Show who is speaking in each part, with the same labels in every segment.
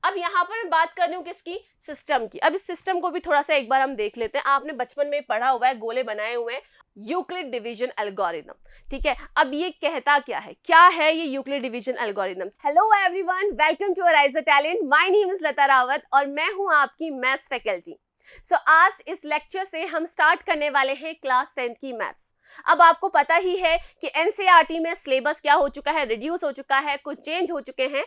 Speaker 1: अब यहाँ पर मैं बात कर रही हूँ किसकी, सिस्टम की। अब इस सिस्टम को भी थोड़ा सा एक बार हम देख लेते हैं। आपने बचपन में पढ़ा हुआ है, गोले बनाए हुए हैं, यूक्लिड डिवीजन एल्गोरिथम, ठीक है। अब ये कहता क्या है ये Euclid division algorithm. Hello everyone, welcome to arise the talent. My name is Lata Rawat और मैं हूं आपकी मैथ्स फैकल्टी। आज इस लेक्चर से हम स्टार्ट करने वाले हैं क्लास 10th की मैथ्स। अब आपको पता ही है कि एनसीईआरटी में सिलेबस क्या हो चुका है, रिड्यूस हो चुका है, कुछ चेंज हो चुके हैं।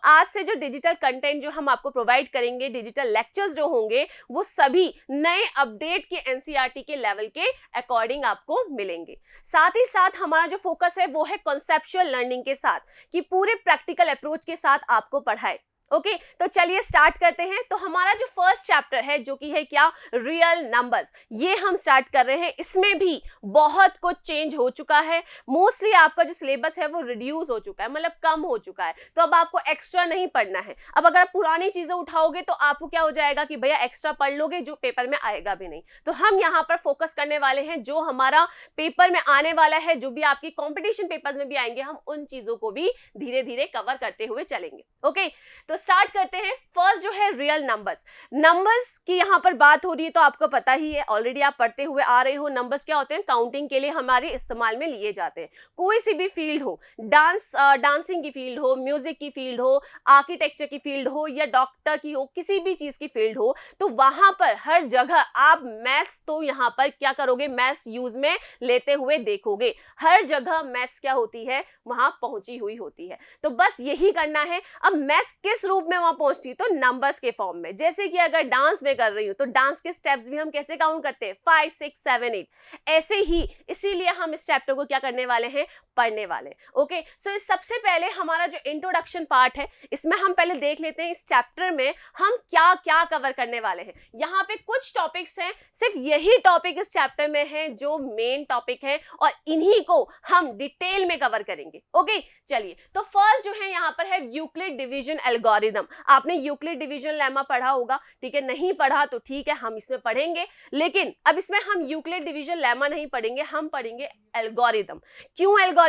Speaker 1: आज से जो डिजिटल कंटेंट जो हम आपको प्रोवाइड करेंगे, डिजिटल लेक्चर्स जो होंगे, वो सभी नए अपडेट के एनसीईआरटी के लेवल के अकॉर्डिंग आपको मिलेंगे। साथ ही साथ हमारा जो फोकस है वो है कॉन्सेप्चुअल लर्निंग के साथ, कि पूरे प्रैक्टिकल अप्रोच के साथ आपको पढ़ाए। ओके, तो चलिए स्टार्ट करते हैं। तो हमारा जो फर्स्ट चैप्टर है जो कि है क्या, रियल नंबर्स, ये हम स्टार्ट कर रहे हैं। इसमें भी बहुत कुछ चेंज हो चुका है। मोस्टली आपका जो सिलेबस है वो रिड्यूस हो चुका है, मतलब कम हो चुका है। तो अब आपको एक्स्ट्रा नहीं पढ़ना है। अब अगर आप पुरानी चीजें उठाओगे तो आपको क्या हो जाएगा कि भैया एक्स्ट्रा पढ़ लोगे, जो पेपर में आएगा भी नहीं। तो हम यहाँ पर फोकस करने वाले हैं जो हमारा पेपर में आने वाला है, जो भी आपकी कॉम्पिटिशन पेपर्स में भी आएंगे, हम उन चीजों को भी धीरे धीरे कवर करते हुए चलेंगे। ओके, तो स्टार्ट करते हैं। फर्स्ट जो है रियल नंबर्स। नंबर्स की यहाँ पर बात हो रही है तो आपको पता ही है, ऑलरेडी आप पढ़ते हुए आ रहे हो। नंबर्स क्या होते हैं, काउंटिंग के लिए हमारे इस्तेमाल में लिए जाते हैं। कोई सी भी फील्ड हो, डांसिंग की फील्ड हो, म्यूजिक की फील्ड हो, आर्किटेक्चर की फील्ड हो, या डॉक्टर की हो, किसी भी चीज की फील्ड हो, तो वहां पर हर जगह आप मैथ्स तो यहाँ पर क्या करोगे, मैथ्स यूज में लेते हुए देखोगे। हर जगह मैथ्स क्या होती है, वहां पहुंची हुई होती है। तो बस यही करना है। अब मैथ्स किस रूप में वहां पहुंचती है, तो नंबर्स के फॉर्म में। जैसे कि अगर डांस में कर रही हूं तो डांस के स्टेप्स भी हम कैसे काउंट करते हैं, 5 6 7 8, ऐसे ही। इसीलिए हम इस चैप्टर को क्या करने वाले हैं, पढ़ने वाले। ओके, सो इस सबसे पहले हमारा जो इंट्रोडक्शन पार्ट है, इसमें हम पहले देख लेते हैं इस चैप्टर में हम क्या क्या कवर करने वाले हैं। यहाँ पे कुछ टॉपिक्स हैं, सिर्फ यही टॉपिक इस चैप्टर में है जो मेन टॉपिक है, और इन्हीं को हम डिटेल में कवर करेंगे। ओके, चलिए। तो फर्स्ट जो है यहाँ पर है यूक्लिड डिवीजन एल्गोरिथम। आपने यूक्लिड डिवीजन लेमा पढ़ा होगा, ठीक है। नहीं पढ़ा तो ठीक है, हम इसमें पढ़ेंगे, लेकिन अब इसमें हम यूक्लिड डिवीजन लेमा नहीं पढ़ेंगे, हम पढ़ेंगे एल्गोरिथम। क्यों एल्गोरिथम?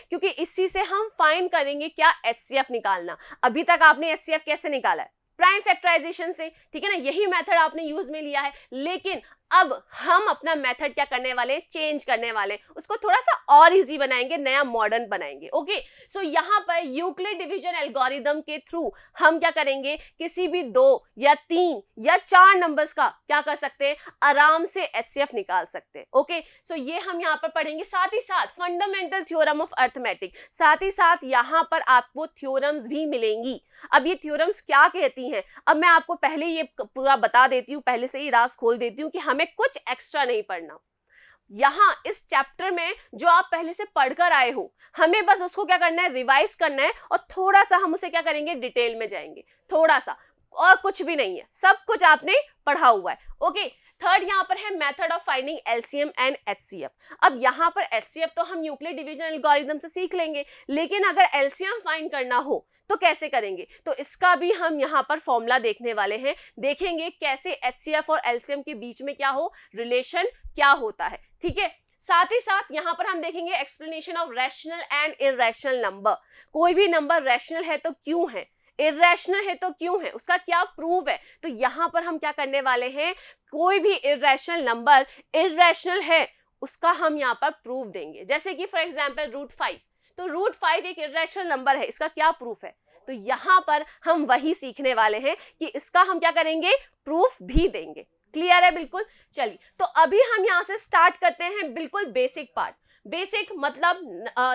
Speaker 1: क्योंकि इसी से हम फाइंड करेंगे क्या, एचसीएफ निकालना। अभी तक आपने एचसीएफ कैसे निकाला है, प्राइम फैक्टराइजेशन से, ठीक है ना, यही मेथड आपने यूज में लिया है। लेकिन अब हम अपना मेथड क्या करने वाले, चेंज करने वाले, उसको थोड़ा सा और इजी बनाएंगे, नया मॉडर्न बनाएंगे। ओके, सो यहाँ पर यूक्लिड डिवीजन एल्गोरिथम के थ्रू हम क्या करेंगे, किसी भी 2 या 3 या 4 नंबर्स का क्या कर सकते हैं, आराम से एचसीएफ निकाल सकते हैं। ओके, सो ये हम यहाँ पर पढ़ेंगे। साथ ही साथ फंडामेंटल थ्योरम ऑफ अर्थमेटिक, साथ ही साथ यहाँ पर आपको थ्योरम्स भी मिलेंगी। अब ये थ्योरम्स क्या कहती हैं, अब मैं आपको पहले ये पूरा बता देती हूँ, पहले से ही राज खोल देती हूँ कि हमें कुछ एक्स्ट्रा नहीं पढ़ना। यहां इस चैप्टर में जो आप पहले से पढ़कर आए हो, हमें बस उसको क्या करना है, रिवाइज करना है, और थोड़ा सा हम उसे क्या करेंगे, डिटेल में जाएंगे, थोड़ा सा, और कुछ भी नहीं है, सब कुछ आपने पढ़ा हुआ है। ओके, थर्ड यहाँ पर है method of finding LCM and HCF. अब यहाँ पर एचसीएफ तो हम यूक्लिड डिवीजन एल्गोरिथम से सीख लेंगे, लेकिन अगर एलसीएम फाइंड करना हो तो कैसे करेंगे, तो इसका भी हम यहाँ पर फॉर्मूला देखने वाले हैं। देखेंगे कैसे एचसीएफ और एलसीएम के बीच में क्या हो, रिलेशन क्या होता है, ठीक है। साथ ही साथ यहाँ पर हम देखेंगे explanation of rational and irrational number. कोई भी नंबर रैशनल है तो क्यों है, इरैशनल है तो क्यों है, उसका क्या प्रूफ है। तो यहाँ पर हम क्या करने वाले हैं, कोई भी इरैशनल नंबर इरैशनल है उसका हम यहाँ पर प्रूफ देंगे। जैसे कि फॉर एग्जांपल √5, तो √5 एक इरैशनल नंबर है, इसका क्या प्रूफ है। तो यहाँ पर हम वही सीखने वाले हैं कि इसका हम क्या करेंगे, प्रूफ भी देंगे। क्लियर है बिल्कुल। चलिए, तो अभी हम यहाँ से स्टार्ट करते हैं बिल्कुल बेसिक पार्ट। बेसिक मतलब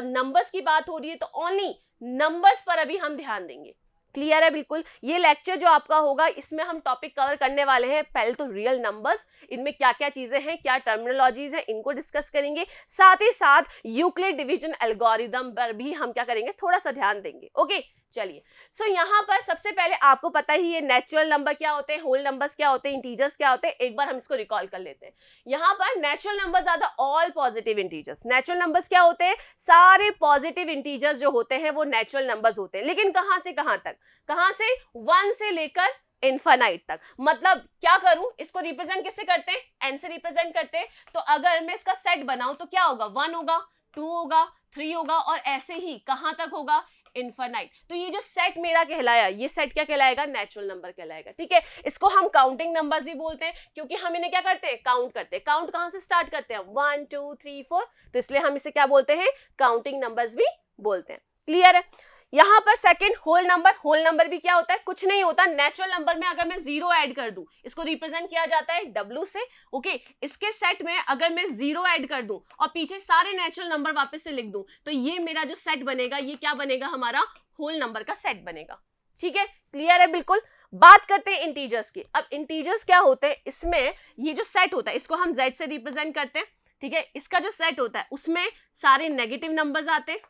Speaker 1: नंबर्स की बात हो रही है तो ओनली नंबर्स पर अभी हम ध्यान देंगे। क्लियर है बिल्कुल। ये लेक्चर जो आपका होगा इसमें हम टॉपिक कवर करने वाले हैं। पहले तो रियल नंबर्स, इनमें क्या क्या चीजें हैं, क्या टर्मिनोलॉजीज हैं, इनको डिस्कस करेंगे। साथ ही साथ यूक्लिड डिवीजन एल्गोरिथम पर भी हम क्या करेंगे, थोड़ा सा ध्यान देंगे। ओके, चलिए। सो यहाँ पर सबसे पहले आपको पता ही है नेचुरल नंबर क्या होते हैं, होल नंबर्स क्या होते हैं, इंटीजर्स क्या होते हैं। एक बार हम इसको रिकॉल कर लेते हैं। यहाँ पर natural numbers are the all positive integers. Natural numbers क्या होते हैं, सारे पॉजिटिव इंटीजर्स जो होते हैं वो नेचुरल नंबर्स होते हैं। लेकिन कहाँ से कहाँ तक, कहाँ से, 1 से लेकर इनफाइनाइट तक। मतलब क्या करूं, इसको रिप्रेजेंट किससे करते हैं, n से रिप्रेजेंट करते हैं। तो अगर मैं इसका सेट बनाऊं तो क्या होगा, 1 होगा, 2 होगा, 3 होगा, और ऐसे ही कहां तक होगा, इनफाइनाइट। तो ये जो सेट मेरा कहलाया, ये सेट क्या कहलाएगा, नेचुरल नंबर कहलाएगा। ठीक है, इसको हम काउंटिंग नंबर्स भी बोलते हैं क्योंकि हम इन्हें क्या करते हैं, काउंट करते हैं। काउंट कहां से स्टार्ट करते हैं, 1 2 3 4, तो इसलिए हम इसे क्या बोलते हैं, काउंटिंग नंबर्स भी बोलते हैं। क्लियर है। यहां पर second whole number, whole number भी क्या होता है, कुछ नहीं होता, नेचुरल नंबर में अगर मैं 0 ऐड कर दूं, इसको रिप्रेजेंट किया जाता है W से। ओके, इसके सेट में अगर मैं 0 ऐड कर दूं और पीछे सारे नेचुरल नंबर वापस से लिख दूं, तो ये मेरा जो सेट बनेगा, ये क्या बनेगा, हमारा होल नंबर का सेट बनेगा। ठीक है, क्लियर है बिल्कुल। बात करते हैं इंटीजर्स की। अब इंटीजर्स क्या होते हैं, इसमें ये जो सेट होता है इसको हम Z से रिप्रेजेंट करते हैं। ठीक है, इसका जो सेट होता है उसमें सारे नेगेटिव नंबर्स आते हैं।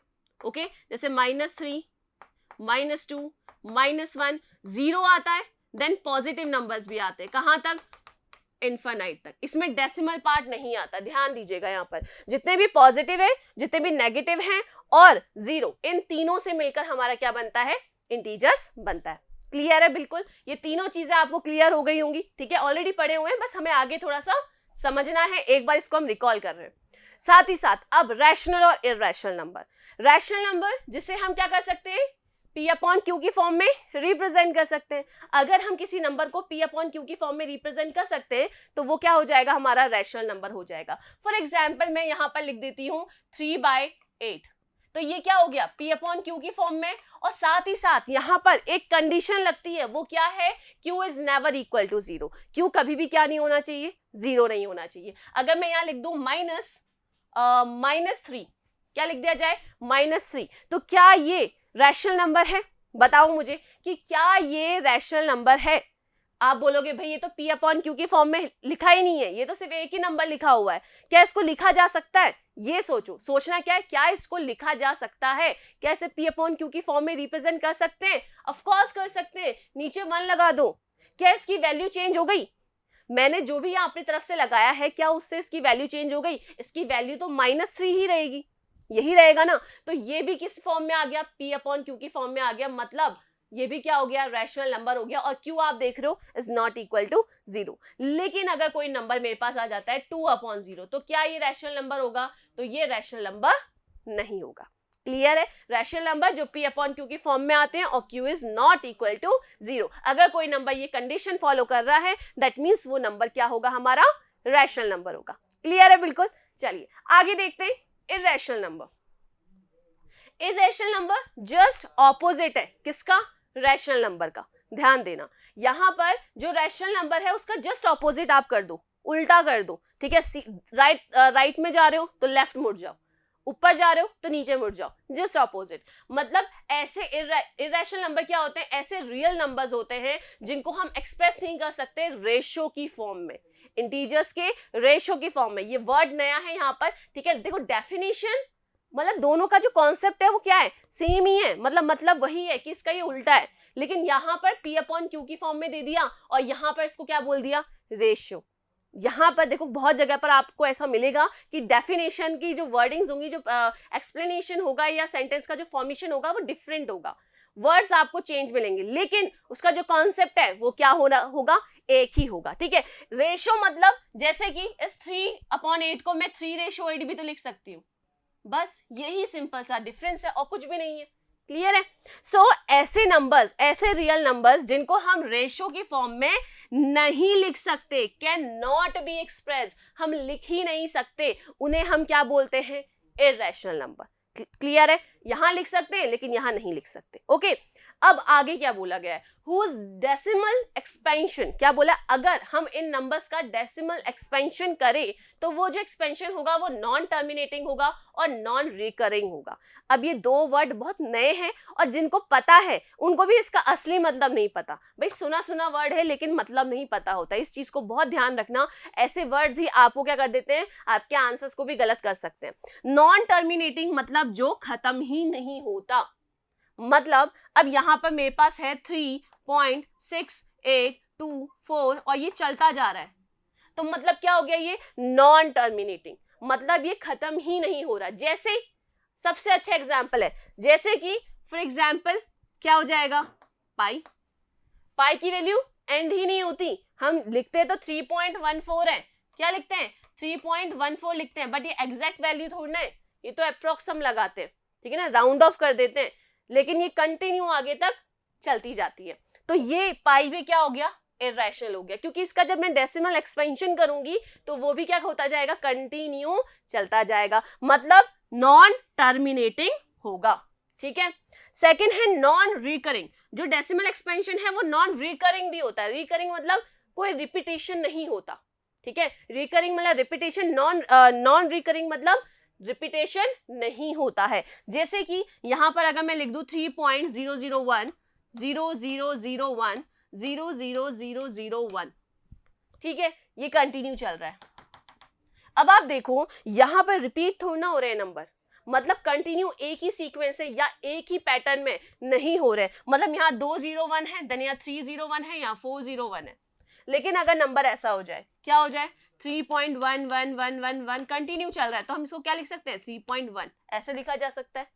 Speaker 1: ओके, जैसे -3, -2, -1, 0 आता है, देन पॉजिटिव नंबर्स भी आते हैं, कहां तक, इनफाइनाइट तक। इसमें डेसिमल पार्ट नहीं आता, ध्यान दीजिएगा। यहाँ पर जितने भी पॉजिटिव है, जितने भी नेगेटिव हैं और 0, इन तीनों से मिलकर हमारा क्या बनता है, इंटीजर्स बनता है। क्लियर है बिल्कुल, ये तीनों चीजें आपको क्लियर हो गई होंगी। ठीक है, ऑलरेडी पढ़े हुए हैं, बस हमें आगे थोड़ा सा समझना है, एक बार इसको हम रिकॉल कर रहे हैं। साथ ही साथ अब रैशनल और इरैशनल नंबर। रैशनल नंबर जिसे हम क्या कर सकते हैं, P/Q की फॉर्म में रिप्रेजेंट कर सकते हैं। अगर हम किसी नंबर को P/Q की फॉर्म में रिप्रेजेंट कर सकते हैं तो वो क्या हो जाएगा, हमारा रैशनल नंबर हो जाएगा। फॉर एग्जाम्पल मैं यहाँ पर लिख देती हूँ 3/8, तो ये क्या हो गया, P/Q की फॉर्म में। और साथ ही साथ यहाँ पर एक कंडीशन लगती है, वो क्या है, Q is never equal to 0। Q कभी भी क्या नहीं होना चाहिए, 0 नहीं होना चाहिए। अगर मैं यहाँ लिख दूं -3, क्या लिख दिया जाए, -3, तो क्या ये रैशनल नंबर है, बताओ मुझे कि क्या ये रैशनल नंबर है। आप बोलोगे भाई ये तो P/Q की फॉर्म में लिखा ही नहीं है, ये तो सिर्फ एक ही नंबर लिखा हुआ है, क्या इसको लिखा जा सकता है, ये सोचो। सोचना क्या है, क्या इसको लिखा जा सकता है, क्या इसे P/Q की फॉर्म में रिप्रेजेंट कर सकते हैं, ऑफ कोर्स कर सकते हैं। नीचे 1 लगा दो, क्या इसकी वैल्यू चेंज हो गई, मैंने जो भी यहाँ अपनी तरफ से लगाया है क्या उससे इसकी वैल्यू चेंज हो गई, इसकी वैल्यू तो -3 ही रहेगी, यही रहेगा ना। तो ये भी किस फॉर्म में आ गया, P/Q की फॉर्म में आ गया, मतलब ये भी क्या हो गया, रैशनल नंबर हो गया। और Q आप देख रहे हो इज नॉट इक्वल टू 0। लेकिन अगर कोई नंबर मेरे पास आ जाता है 2/0, तो क्या ये रैशनल नंबर होगा, तो ये रैशनल नंबर नहीं होगा। क्लियर है, रैशनल नंबर जो P/Q की फॉर्म में आते हैं और Q is not equal to 0, अगर कोई नंबर ये कंडीशन फॉलो कर रहा है दैट मीन्स वो नंबर क्या होगा, हमारा रैशनल नंबर होगा। क्लियर है बिल्कुल। चलिए आगे देखते हैं, irrational number. Irrational number just opposite है किसका, रैशनल नंबर का। ध्यान देना, यहां पर जो रैशनल नंबर है उसका जस्ट ऑपोजिट आप कर दो, उल्टा कर दो। ठीक है, राइट में जा रहे हो तो लेफ्ट मुड़ जाओ, ऊपर जा रहे हो तो नीचे मुड़ जाओ, जस्ट ऑपोजिट। मतलब ऐसे इरैशनल नंबर क्या होते हैं, ऐसे रियल नंबर्स होते हैं जिनको हम एक्सप्रेस नहीं कर सकते रेशो की फॉर्म में, इंटीजर्स के रेशो की फॉर्म में। ये वर्ड नया है यहाँ पर। ठीक है, देखो डेफिनेशन, मतलब दोनों का जो कॉन्सेप्ट है वो क्या है, सेम ही है, मतलब वही है कि इसका ये उल्टा है, लेकिन यहाँ पर P/Q की फॉर्म में दे दिया और यहाँ पर इसको क्या बोल दिया, रेशियो। यहाँ पर देखो बहुत जगह पर आपको ऐसा मिलेगा कि डेफिनेशन की जो वर्डिंग्स होंगी, जो एक्सप्लेनेशन होगा या सेंटेंस का जो फॉर्मेशन होगा वो डिफरेंट होगा, वर्ड्स आपको चेंज मिलेंगे, लेकिन उसका जो कॉन्सेप्ट है वो क्या होगा, एक ही होगा। ठीक है, रेशो मतलब जैसे कि इस 3/8 को मैं 3/8 भी तो लिख सकती हूँ, बस यही सिंपल सा डिफरेंस है और कुछ भी नहीं है। क्लियर है। सो ऐसे नंबर्स, ऐसे रियल नंबर्स जिनको हम रेशो की फॉर्म में नहीं लिख सकते, कैन नॉट बी एक्सप्रेस, हम लिख ही नहीं सकते, उन्हें हम क्या बोलते हैं, इरैशनल नंबर। क्लियर है, यहां लिख सकते हैं लेकिन यहां नहीं लिख सकते। ओके, अब आगे क्या बोला गया है, हुज डेसिमल एक्सपेंशन, क्या बोला, अगर हम इन नंबर्स का डेसिमल एक्सपेंशन करें तो वो जो एक्सपेंशन होगा वो नॉन टर्मिनेटिंग होगा और नॉन रिकरिंग होगा। अब ये दो वर्ड बहुत नए हैं और जिनको पता है उनको भी इसका असली मतलब नहीं पता। भाई सुना सुना वर्ड है लेकिन मतलब नहीं पता होता, इस चीज को बहुत ध्यान रखना। ऐसे वर्ड्स ही आपको क्या कर देते हैं, आपके आंसर्स को भी गलत कर सकते हैं। नॉन टर्मिनेटिंग मतलब जो खत्म ही नहीं होता, मतलब अब यहां पर मेरे पास है 3.6824 और ये चलता जा रहा है, तो मतलब क्या हो गया, ये नॉन टर्मिनेटिंग, मतलब ये खत्म ही नहीं हो रहा। जैसे सबसे अच्छा एग्जांपल है, जैसे कि फॉर एग्जांपल क्या हो जाएगा, पाई की वैल्यू एंड ही नहीं होती, हम लिखते तो 3.14 है, क्या लिखते हैं 3.14 लिखते हैं, बट ये एग्जैक्ट वैल्यू थोड़ी ना है, ये तो अप्रोक्स हम लगाते हैं, ठीक है ना, राउंड ऑफ कर देते हैं। लेकिन ये कंटिन्यू आगे तक चलती जाती है। तो ये पाई में क्या हो गया, इररेशनल हो गया, क्योंकि इसका जब मैं डेसिमल एक्सपेंशन करूंगी तो वो भी क्या होता जाएगा, कंटिन्यू चलता जाएगा, मतलब नॉन टर्मिनेटिंग होगा। ठीक है। सेकंड है नॉन रिकरिंग। जो डेसिमल एक्सपेंशन है वो नॉन रिकरिंग भी होता है। रिकरिंग मतलब कोई रिपीटेशन नहीं होता। ठीक है। रिकरिंग मतलब रिपीटेशन, नॉन रिकरिंग मतलब रिपीटेशन नहीं होता है। जैसे कि यहां पर अगर मैं लिख दूं 3.001 0001 00001, ठीक है, ये कंटिन्यू चल रहा है। अब आप देखो यहां पर रिपीट थोड़ा ना हो रहे हैं नंबर, मतलब कंटिन्यू एक ही सीक्वेंस है या एक ही पैटर्न में नहीं हो रहे, मतलब यहाँ 201 है, देन यहाँ 301 है, यहाँ 401 है। लेकिन अगर नंबर ऐसा हो जाए, क्या हो जाए, 3.1111 कंटिन्यू चल रहा है, तो हम इसको क्या लिख सकते हैं, 3.1 ऐसे लिखा जा सकता है।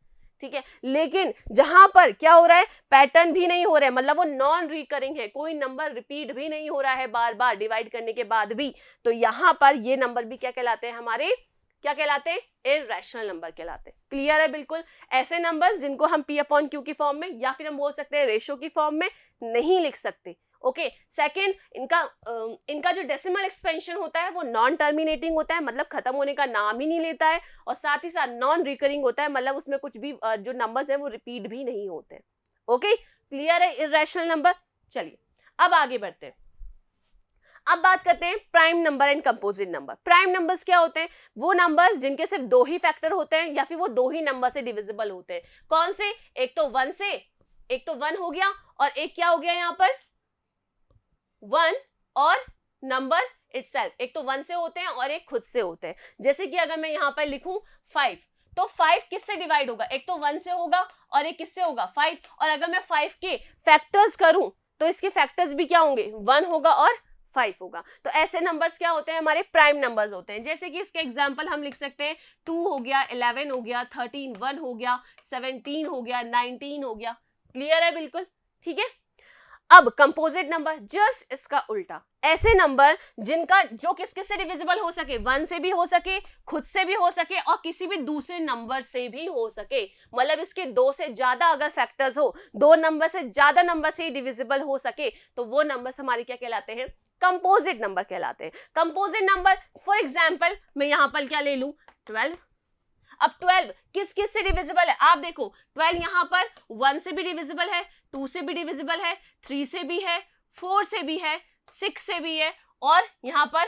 Speaker 1: ठीक है। लेकिन जहां पर क्या हो रहा है, पैटर्न भी नहीं हो रहा है, मतलब वो नॉन रिकरिंग है, कोई नंबर रिपीट भी नहीं हो रहा है बार बार डिवाइड करने के बाद भी, तो यहां पर ये नंबर भी क्या कहलाते हैं, हमारे क्या कहलाते हैं, इररेशनल नंबर कहलाते हैं। क्लियर है बिल्कुल। ऐसे नंबर्स जिनको हम P/Q की फॉर्म में या फिर हम बोल सकते हैं रेशो की फॉर्म में नहीं लिख सकते। ओके। सेकंड, इनका जो डेसिमल एक्सपेंशन होता है वो नॉन टर्मिनेटिंग होता है, मतलब खत्म होने का नाम ही नहीं लेता है, और साथ ही साथ नॉन रिकरिंग होता है, मतलब उसमें कुछ भी जो नंबर्स है वो रिपीट भी नहीं होते। ओके। क्लियर है इररेशनल नंबर। चलिए अब आगे बढ़ते हैं। अब बात करते हैं prime number and composite number. Prime numbers क्या होते हैं, वो नंबर्स जिनके सिर्फ दो ही फैक्टर होते हैं या फिर वो दो ही नंबर से डिविजिबल होते हैं। कौन से, एक तो 1 से, एक तो 1 हो गया और एक क्या हो गया यहाँ पर 1 और नंबर इटसेल्फ, एक तो 1 से होते हैं और एक खुद से होते हैं। जैसे कि अगर मैं यहाँ पर लिखूं 5, तो 5 किससे डिवाइड होगा, एक तो 1 से होगा और एक किससे होगा 5, और अगर मैं 5 के फैक्टर्स करूं तो इसके फैक्टर्स भी क्या होंगे, 1 होगा और 5 होगा। तो ऐसे नंबर्स क्या होते हैं, हमारे प्राइम नंबर्स होते हैं। जैसे कि इसके एग्जांपल हम लिख सकते हैं 2 हो गया, 11 हो गया, 13 1 हो गया, 17 हो गया, 19 हो गया। क्लियर है बिल्कुल। ठीक है। अब कंपोजिट नंबर जस्ट इसका उल्टा, ऐसे नंबर जिनका जो किस किस से डिविजिबल हो सके, 1 से भी हो सके, खुद से भी हो सके और किसी भी दूसरे नंबर से भी हो सके, मतलब इसके 2 से ज्यादा अगर फैक्टर्स हो, 2 नंबर से ज्यादा नंबर से डिविजिबल हो सके, तो वो नंबर्स हमारे क्या कहलाते हैं, कंपोजिट नंबर कहलाते हैं। कंपोजिट नंबर फॉर एग्जाम्पल मैं यहां पर क्या ले लूं, 12। अब 12 किस किस से डिविजिबल है, आप देखो 12 यहां पर 1 से भी डिविजिबल है, 2 से भी डिविजिबल है, 3 से भी है, 4 से भी है, 6 से भी है और यहां पर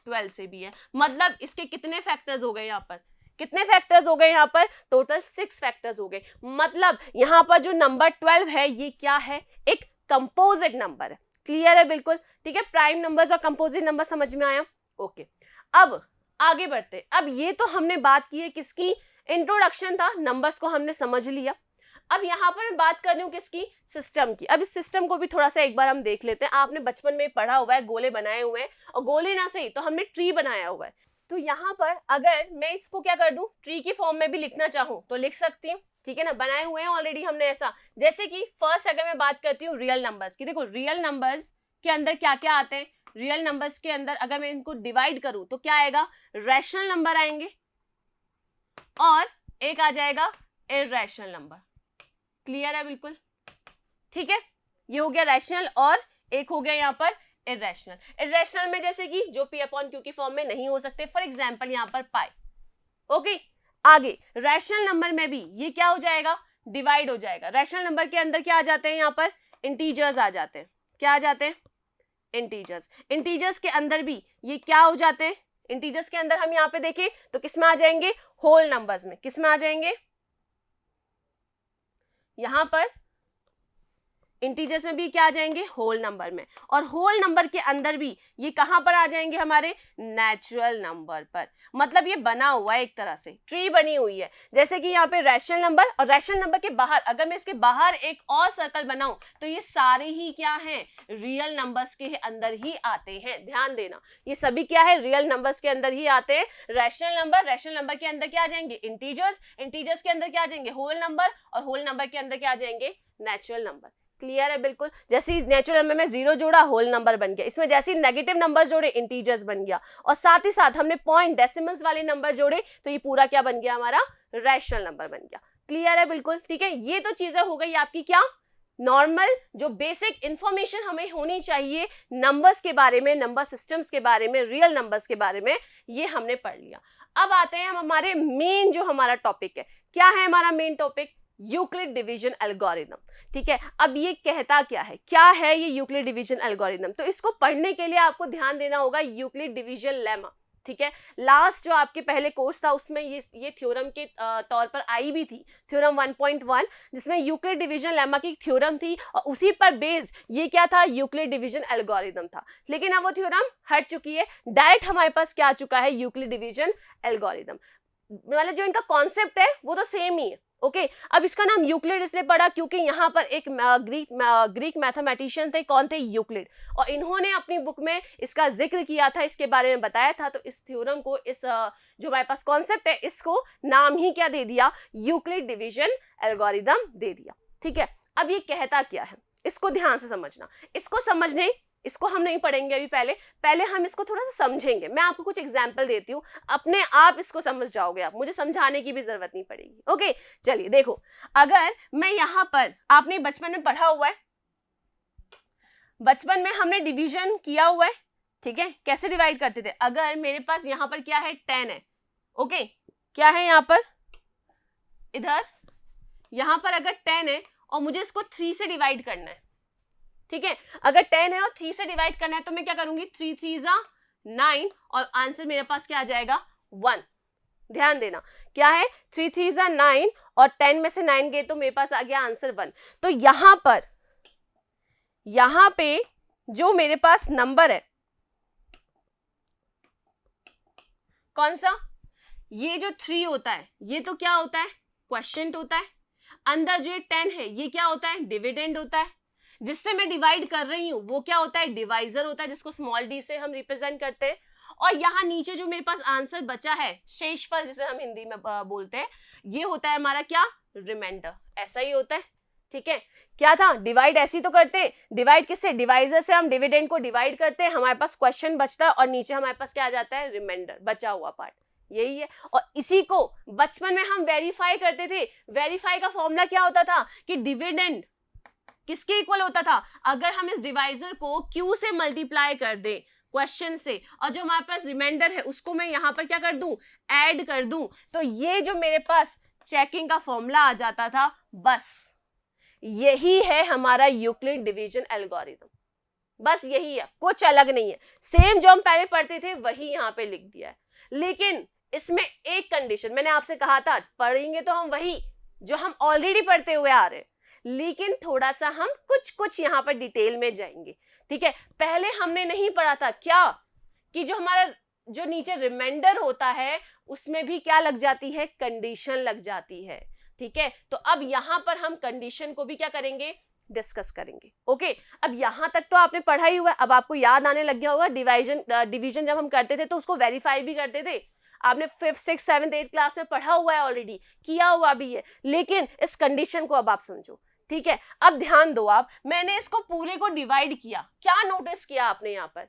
Speaker 1: 12 से भी है। मतलब इसके कितने फैक्टर्स हो गए, यहाँ पर कितने फैक्टर्स हो गए, यहाँ पर टोटल 6 फैक्टर्स हो गए। मतलब यहाँ पर जो नंबर 12 है ये क्या है, एक कंपोजिट नंबर है। क्लियर है बिल्कुल। ठीक है। प्राइम नंबर्स और कंपोजिट नंबर समझ में आया। ओके। अब आगे बढ़ते। अब ये तो हमने बात की है किसकी, इंट्रोडक्शन था, नंबर्स को हमने समझ लिया। अब यहाँ पर मैं बात कर रही हूँ किसकी, सिस्टम की। अब इस सिस्टम को भी थोड़ा सा एक बार हम देख लेते हैं। आपने बचपन में पढ़ा हुआ है, गोले बनाए हुए हैं, और गोले ना सही तो हमने ट्री बनाया हुआ है। तो यहाँ पर अगर मैं इसको क्या कर दूं, ट्री की फॉर्म में भी लिखना चाहूँ तो लिख सकती हूँ। ठीक है ना, बनाए हुए हैं ऑलरेडी हमने ऐसा। जैसे कि फर्स्ट अगर मैं बात करती हूँ रियल नंबर्स की, देखो रियल नंबर्स के अंदर क्या क्या आते हैं। रियल नंबर्स के अंदर अगर मैं इनको डिवाइड करूं तो क्या आएगा, रैशनल नंबर आएंगे और एक आ जाएगा इररेशनल नंबर। क्लियर है बिल्कुल। ठीक है। ये हो गया रैशनल और एक हो गया यहाँ पर इररेशनल। इररेशनल में जैसे कि जो P/Q की फॉर्म में नहीं हो सकते, फॉर एग्जाम्पल यहाँ पर पाई। ओके। आगे रैशनल नंबर में भी ये क्या हो जाएगा, डिवाइड हो जाएगा। रैशनल नंबर के अंदर क्या आ जाते हैं, यहाँ पर इंटीजर्स आ जाते हैं। क्या आ जाते हैं, इंटीजर्स। इंटीजर्स के अंदर भी ये क्या हो जाते हैं, इंटीजर्स के अंदर हम यहाँ पे देखें तो किसमें आ जाएंगे, होल नंबर्स में। किसमें आ जाएंगे, यहां पर इंटीजर्स में भी क्या आ जाएंगे, होल नंबर में। और होल नंबर के अंदर भी ये कहां पर आ जाएंगे, हमारे नेचुरल नंबर पर। मतलब ये बना हुआ है, एक तरह से ट्री बनी हुई है। जैसे कि यहाँ पे रैशनल नंबर, और रैशनल नंबर के बाहर अगर मैं इसके बाहर एक और सर्कल बनाऊं तो ये सारे ही क्या हैं, रियल नंबर्स के अंदर ही आते हैं। ध्यान देना, ये सभी क्या है, रियल नंबर्स के अंदर ही आते हैं। रैशनल नंबर के अंदर क्या आ जाएंगे, इंटीजर्स। इंटीजर्स के अंदर क्या आ जाएंगे, होल नंबर। और होल नंबर के अंदर क्या आ जाएंगे, नेचुरल नंबर। क्लियर है बिल्कुल। जैसे नेचुरल नंबर में 0 जोड़ा, होल नंबर बन गया। इसमें जैसे नेगेटिव नंबर जोड़े, इंटीजर्स बन गया। और साथ ही साथ हमने पॉइंट डेसिमल्स वाले नंबर जोड़े तो ये पूरा क्या बन गया, हमारा रैशनल नंबर बन गया। क्लियर है बिल्कुल, ठीक है। ये तो चीजें हो गई आपकी क्या, नॉर्मल जो बेसिक इंफॉर्मेशन हमें होनी चाहिए नंबर्स के बारे में, नंबर सिस्टम्स के बारे में, रियल नंबर्स के बारे में, ये हमने पढ़ लिया। अब आते हैं हम हमारे मेन जो हमारा टॉपिक है। क्या है हमारा main topic? Euclid division algorithm, ठीक है। अब ये कहता क्या है ये यूक्लिड डिवीजन एल्गोरिथम? तो इसको पढ़ने के लिए आपको ध्यान देना होगा यूक्लिड डिवीजन लेमा, ठीक है। लास्ट जो आपके पहले कोर्स था उसमें ये थ्योरम के तौर पर आई भी थी, थ्योरम 1.1, जिसमें यूक्लिड डिवीजन लेमा की थ्योरम थी और उसी पर बेस्ड ये क्या था, यूक्लिड डिवीजन एल्गोरिथम था। लेकिन अब वो थ्योरम हट चुकी है, डायरेक्ट हमारे पास क्या आ चुका है, यूक्लिड डिवीजन एल्गोरिथम। मतलब जो इनका कॉन्सेप्ट है वो तो सेम ही है, ओके। अब इसका नाम यूक्लिड इसलिए पड़ा क्योंकि यहाँ पर एक ग्रीक मैथमेटिशियन थे, कौन थे, यूक्लिड, और इन्होंने अपनी बुक में इसका जिक्र किया था, इसके बारे में बताया था। तो इस थ्योरम को, इस जो हमारे पास कॉन्सेप्ट है, इसको नाम ही क्या दे दिया, यूक्लिड डिवीजन एल्गोरिथम दे दिया, ठीक है। अब ये कहता क्या है, इसको ध्यान से समझना। इसको हम नहीं पढ़ेंगे अभी, पहले हम इसको थोड़ा सा समझेंगे। मैं आपको कुछ एग्जाम्पल देती हूँ, अपने आप इसको समझ जाओगे आप, मुझे समझाने की भी जरूरत नहीं पड़ेगी, ओके। चलिए देखो, अगर मैं यहाँ पर, आपने बचपन में पढ़ा हुआ है, बचपन में हमने डिवीजन किया हुआ है, ठीक है। कैसे डिवाइड करते थे? अगर मेरे पास यहाँ पर क्या है, 10 है, ओके। क्या है यहाँ पर, इधर यहाँ पर अगर 10 है और मुझे इसको 3 से डिवाइड करना है, ठीक है। अगर 10 है और 3 से डिवाइड करना है तो मैं क्या करूंगी, 3 3 9 और आंसर मेरे पास क्या आ जाएगा, 1। ध्यान देना, क्या है, 3 3 9 और 10 में से 9 गए तो मेरे पास आ गया आंसर 1। तो यहां पे जो मेरे पास नंबर है, कौन सा, ये जो 3 होता है ये तो क्या होता है, क्वोशिएंट होता है। अंदर जो 10 है ये क्या होता है, डिविडेंड होता है। जिससे मैं डिवाइड कर रही हूं वो क्या होता है, डिवाइजर होता है, जिसको स्मॉल डी से हम रिप्रेजेंट करते हैं। और यहाँ नीचे जो मेरे पास आंसर बचा है, शेषफल जिसे हम हिंदी में बोलते हैं, ये होता है हमारा क्या, रिमाइंडर। ऐसा ही होता है, ठीक है। क्या था, डिवाइड ऐसी तो करते, डिवाइड किससे, डिवाइजर से हम डिविडेंड को डिवाइड करते हैं, हमारे पास क्वेश्चन बचता है और नीचे हमारे पास क्या आ जाता है, रिमाइंडर, बचा हुआ पार्ट, यही है। और इसी को बचपन में हम वेरीफाई करते थे। वेरीफाई का फॉर्मूला क्या होता था कि डिविडेंड किसके इक्वल होता था, अगर हम इस डिवाइजर को Q से मल्टीप्लाई कर दें क्वेश्चन से, और जो हमारे पास रिमाइंडर है उसको मैं यहाँ पर क्या कर दूं, ऐड कर दूं, तो ये जो मेरे पास चेकिंग का फॉर्मूला आ जाता था। बस यही है हमारा यूक्लिड डिवीजन एल्गोरिथम, बस यही है, कुछ अलग नहीं है। सेम जो हम पहले पढ़ते थे वही यहाँ पे लिख दिया है। लेकिन इसमें एक कंडीशन, मैंने आपसे कहा था पढ़ेंगे तो हम वही जो हम ऑलरेडी पढ़ते हुए आ रहे हैं, लेकिन थोड़ा सा हम कुछ यहाँ पर डिटेल में जाएंगे, ठीक है। पहले हमने नहीं पढ़ा था क्या, कि जो हमारा जो नीचे रिमाइंडर होता है उसमें भी क्या लग जाती है, कंडीशन लग जाती है, ठीक है। तो अब यहाँ पर हम कंडीशन को भी क्या करेंगे, डिस्कस करेंगे, ओके। अब यहाँ तक तो आपने पढ़ा ही हुआ है, अब आपको याद आने लग गया होगा डिवीजन जब हम करते थे तो उसको वेरीफाई भी करते थे। आपने 5th 6th 7th 8th class में पढ़ा हुआ है, ऑलरेडी किया हुआ भी है, लेकिन इस कंडीशन को अब आप समझो, ठीक है। अब ध्यान दो आप, मैंने इसको पूरे को डिवाइड किया, क्या नोटिस किया आपने यहाँ पर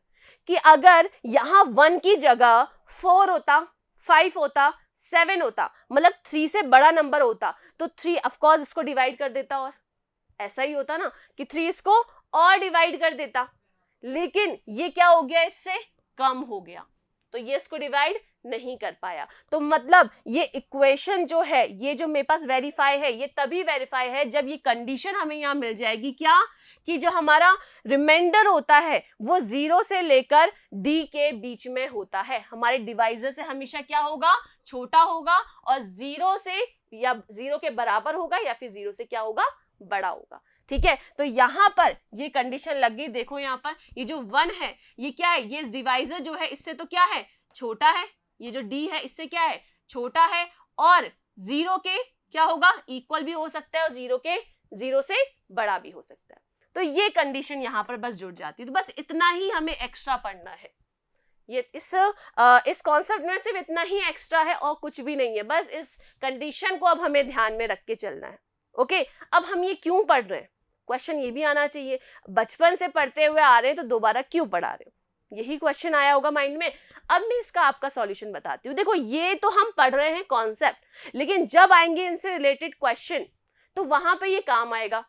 Speaker 1: कि अगर यहाँ 1 की जगह 4 होता, 5 होता, 7 होता, मतलब 3 से बड़ा नंबर होता, तो 3 ऑफकोर्स इसको डिवाइड कर देता, और ऐसा ही होता ना कि 3 इसको और डिवाइड कर देता। लेकिन ये क्या हो गया, इससे कम हो गया, तो ये इसको डिवाइड नहीं कर पाया। तो मतलब ये इक्वेशन जो है, ये जो मेरे पास वेरीफाई है, ये तभी वेरीफाई है जब ये कंडीशन हमें यहाँ मिल जाएगी, क्या, कि जो हमारा रिमाइंडर होता है वो 0 से लेकर d के बीच में होता है। हमारे डिवाइजर से हमेशा क्या होगा, छोटा होगा, और 0 से या 0 के बराबर होगा, या फिर 0 से क्या होगा, बड़ा होगा, ठीक है। तो यहाँ पर ये कंडीशन लग गई। देखो यहाँ पर ये जो 1 है ये क्या है, ये डिवाइजर जो है इससे तो क्या है, छोटा है, ये जो d है इससे क्या है, छोटा है, और 0 के क्या होगा, इक्वल भी हो सकता है, और 0 से बड़ा भी हो सकता है। तो ये कंडीशन यहाँ पर बस जुड़ जाती है। तो बस इतना ही हमें एक्स्ट्रा पढ़ना है, ये इस कॉन्सेप्ट में सिर्फ इतना ही एक्स्ट्रा है और कुछ भी नहीं है। बस इस कंडीशन को अब हमें ध्यान में रख के चलना है, ओके। अब हम ये क्यों पढ़ रहे हैं, क्वेश्चन ये भी आना चाहिए, बचपन से पढ़ते हुए आ रहे हैं तो दोबारा क्यों पढ़ा रहे हो, यही क्वेश्चन आया होगा माइंड में। अब मैं इसका आपका सॉल्यूशन बताती हूँ। देखो ये तो हम पढ़ रहे हैं कॉन्सेप्ट, लेकिन जब आएंगे इनसे रिलेटेड क्वेश्चन तो वहां पे ये काम आएगा।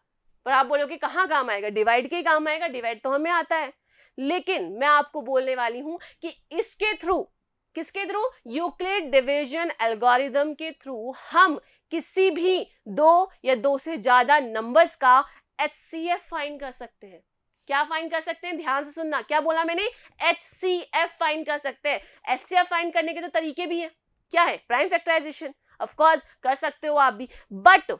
Speaker 1: पर आप बोलोगे कहाँ काम आएगा? डिवाइड के ही काम आएगा, डिवाइड तो हमें आता है। लेकिन मैं आपको बोलने वाली हूं कि इसके थ्रू, किसके थ्रू? यूक्लिड डिवीजन एल्गोरिदम के थ्रू हम किसी भी 2 या 2 से ज्यादा नंबर्स का HCF फाइंड कर सकते हैं। क्या फाइंड कर सकते हैं? ध्यान से सुनना, क्या बोला मैंने? HCF फाइंड कर सकते हैं। HCF फाइंड करने के तो तरीके भी हैं। क्या है? प्राइम फैक्टराइजेशन, ऑफ कोर्स कर सकते हो आप भी, बट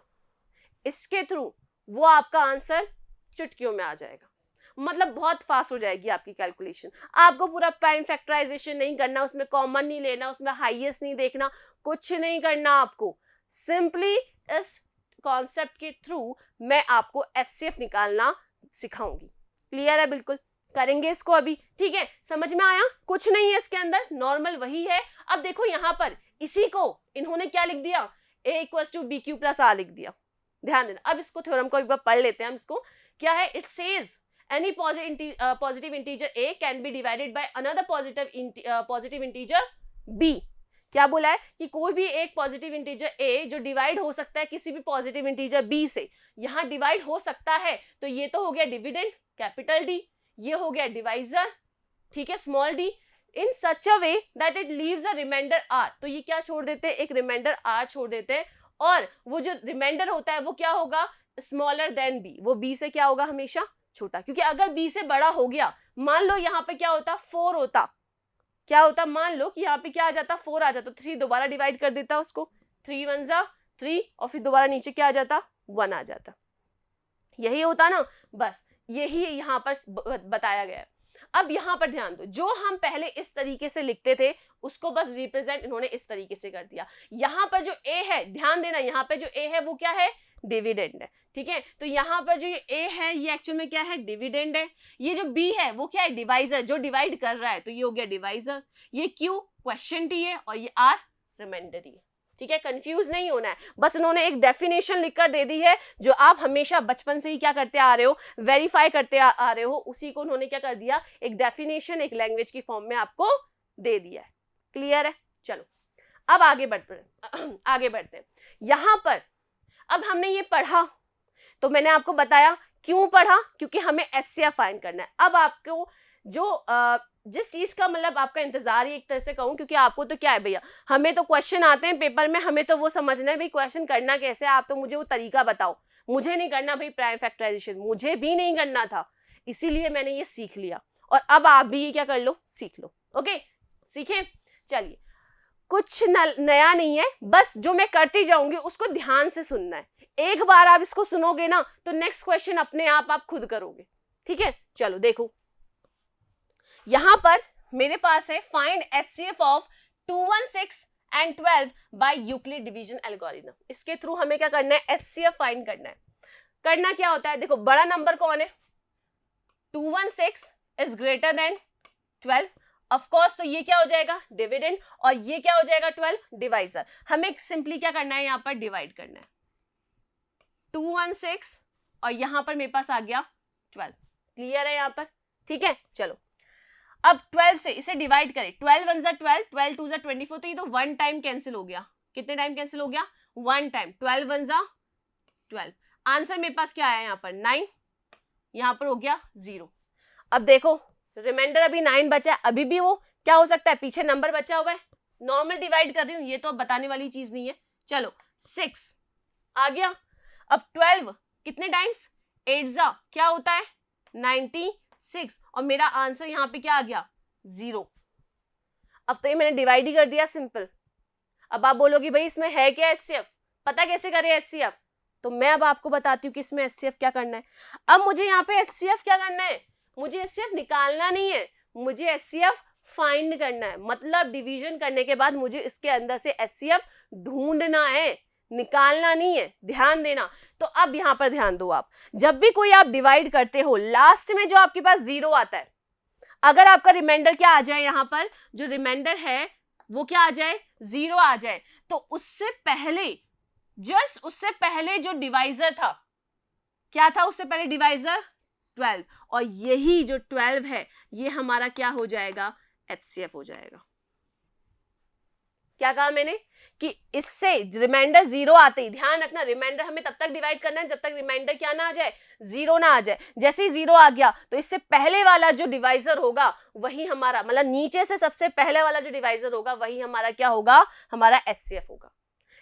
Speaker 1: इसके थ्रू वो आपका आंसर चुटकियों में आ जाएगा। मतलब बहुत फास्ट हो जाएगी आपकी कैलकुलेशन। आपको पूरा प्राइम फैक्टराइजेशन नहीं करना, उसमें कॉमन नहीं लेना, उसमें हाईएस्ट नहीं देखना, कुछ नहीं करना आपको। सिंपली इस कॉन्सेप्ट के थ्रू मैं आपको HCF निकालना सिखाऊंगी। क्लियर है? बिल्कुल करेंगे इसको अभी, ठीक है? समझ में आया? कुछ नहीं है इसके अंदर, नॉर्मल वही है। अब देखो यहाँ पर इसी को इन्होंने क्या लिख दिया? A = BQ + R लिख दिया। ध्यान देना। अब इसको थ्योरम को एक बार पढ़ लेते हैं हम इसको। क्या है? It says any positive integer a can be divided by another positive integer b। क्या बोला है? कि कोई भी एक पॉजिटिव इंटीजर a जो डिवाइड हो सकता है किसी भी पॉजिटिव इंटीजर b से, यहां डिवाइड हो सकता है। तो ये तो हो गया डिविडेंड कैपिटल D, ये हो गया डिवाइजर, ठीक है, small d, in such a way that it leaves a remainder r। तो ये क्या छोड़ देते हैं? एक रिमाइंडर r छोड़ देते हैं, और वो जो रिमाइंडर होता है वो क्या होगा? Smaller than b। वो b से क्या होगा? हमेशा छोटा, क्योंकि अगर b से बड़ा हो गया, मान लो यहाँ पे क्या होता? 4 होता, क्या होता? मान लो कि यहाँ पे क्या आ जाता? 4 आ जाता, तो 3 दोबारा डिवाइड कर देता उसको, 3 1 जा 3, और फिर दोबारा नीचे क्या आ जाता? 1 आ जाता। यही होता ना, बस यही यहाँ पर बताया गया है। अब यहाँ पर ध्यान दो, जो हम पहले इस तरीके से लिखते थे उसको बस रिप्रेजेंट इन्होंने इस तरीके से कर दिया। यहाँ पर जो a है, ध्यान देना, यहाँ पे जो a है वो क्या है? डिविडेंड है, ठीक है? तो यहाँ पर जो ये a है ये एक्चुअल में क्या है? डिविडेंड है। ये जो b है वो क्या है? डिवाइजर, जो डिवाइड कर रहा है, तो ये हो गया डिवाइजर। ये q क्वेश्चन t है, और ये r रिमाइंडर है, ठीक है? कंफ्यूज नहीं होना है, बस इन्होंने एक डेफिनेशन लिखकर दे दी है जो आप हमेशा बचपन से ही क्या करते आ रहे हो? वेरीफाई करते आ रहे हो, उसी को उन्होंने क्या कर दिया? एक डेफिनेशन एक लैंग्वेज की फॉर्म में आपको दे दिया है। क्लियर है? चलो अब आगे बढ़ते हैं। यहां पर अब हमने ये पढ़ा, तो मैंने आपको बताया क्यों पढ़ा, क्योंकि हमें HCF फाइंड करना है। अब आपको जो जिस चीज का मतलब आपका इंतजार ही एक तरह से कहूँ, क्योंकि आपको तो क्या है भैया, हमें तो क्वेश्चन आते हैं पेपर में, हमें तो वो समझना है भाई क्वेश्चन करना कैसे है, आप तो मुझे वो तरीका बताओ। मुझे नहीं करना भाई प्राइम फैक्टराइजेशन, मुझे भी नहीं करना था, इसीलिए मैंने ये सीख लिया, और अब आप भी ये क्या कर लो? सीख लो। ओके, सीखे? चलिए, कुछ नया नहीं है, बस जो मैं करती जाऊंगी उसको ध्यान से सुनना है। एक बार आप इसको सुनोगे ना तो नेक्स्ट क्वेश्चन अपने आप खुद करोगे, ठीक है? चलो देखो, यहां पर मेरे पास है find HCF of 216 and 12 by Euclid division algorithm. इसके थ्रू हमें क्या करना है? HCF फाइंड करना है। करना क्या होता है? देखो, बड़ा नंबर कौन है? 216 is greater than 12, of course, तो ये क्या हो जाएगा? डिविडेंड, और ये क्या हो जाएगा? 12 डिवाइजर। हमें सिंपली क्या करना है? यहाँ पर डिवाइड करना है। 216 और यहां पर मेरे पास आ गया 12। क्लियर है यहाँ पर? ठीक है, चलो अब 12 से इसे डिवाइड करें। 12 1 = 12, 12 2 = 24, तो ये तो 1 टाइम कैंसिल हो गया। कितने टाइम कैंसिल हो गया? 1 टाइम। 12 1 = 12। आंसर मेरे पास क्या आया यहाँ पर? 9। यहाँ पर हो गया 0। अब देखो, रिमाइंडर अभी 9 बचा है, अभी भी वो क्या हो सकता है? पीछे नंबर बचा हुआ है, नॉर्मल डिवाइड कर रही हूँ, ये तो अब बताने वाली चीज नहीं है। चलो 6 आ गया। अब 12 कितने टाइम्स? 8 जा क्या होता है? 96, और मेरा आंसर यहाँ पे क्या आ गया? 0। अब तो ये मैंने डिवाइड ही कर दिया, सिंपल। अब आप बोलोगे भाई इसमें है क्या HCF? पता कैसे करें HCF? तो मैं अब आपको बताती हूँ कि इसमें HCF क्या करना है। अब मुझे यहाँ पे HCF क्या करना है? मुझे HCF निकालना नहीं है, मुझे HCF फाइंड करना है। मतलब डिवीजन करने के बाद मुझे इसके अंदर से HCF ढूंढना है, निकालना नहीं है। ध्यान देना। तो अब यहां पर ध्यान दो, आप जब भी कोई आप डिवाइड करते हो, लास्ट में जो आपके पास 0 आता है, अगर आपका रिमाइंडर क्या आ जाए, यहां पर जो रिमाइंडर है वो क्या आ जाए? 0 आ जाए, तो उससे पहले, जस्ट उससे पहले जो डिवाइजर था, क्या था उससे पहले? डिवाइजर 12 और यही जो 12 है ये हमारा क्या हो जाएगा, HCF हो जाएगा। क्या कहा मैंने कि इससे रिमाइंडर 0 आते ही, ध्यान रखना रिमाइंडर हमें तब तक डिवाइड करना है जब तक रिमाइंडर क्या ना आ जाए, 0 ना आ जाए। जैसे ही 0 आ गया तो इससे पहले वाला जो डिवाइजर होगा वही हमारा, मतलब नीचे से सबसे पहले वाला जो डिवाइजर होगा वही हमारा क्या होगा, हमारा HCF होगा।